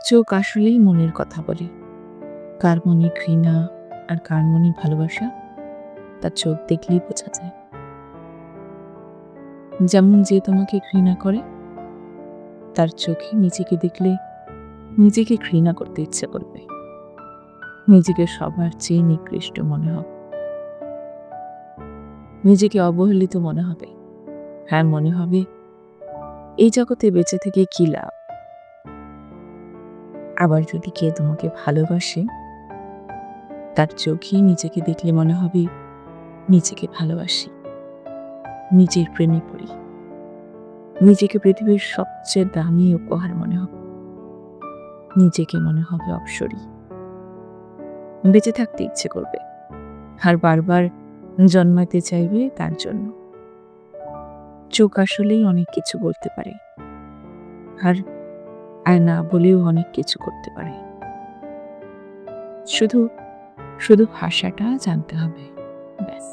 চোখ আসলেই মনের কথা বলে। কার মনে ঘৃণা আর কার মনে ভালোবাসা তার চোখ দেখলেই বোঝা যায়। যেমন যে তোমাকে ঘৃণা করে তার চোখে নিজেকে দেখলে নিজেকে ঘৃণা করতে ইচ্ছে করবে, নিজেকে সবার চেয়ে নিকৃষ্ট মনে হবে, নিজেকে অবহেলিত মনে হবে। হ্যাঁ, মনে হবে এই জগতে বেঁচে থেকে কি লাভ। আবার যদি কে তোমাকে ভালোবাসে তার চোখে নিজেকে দেখলে মনে হবে নিজেকে ভালোবাসি, নিজের প্রেমে পড়ি, নিজেকে পৃথিবীর সবচেয়ে দামি উপহার মনে হবে, নিজেকে মনে হবে অপসরী। বেঁচে থাকতে ইচ্ছে করবে আর বারবার জন্মাতে চাইবে তার জন্য। চোখ আসলেই অনেক কিছু বলতে পারে, আর আর না বলেও অনেক কিছু করতে পারে। শুধু শুধু ভাষাটা জানতে হবে, ব্যাস।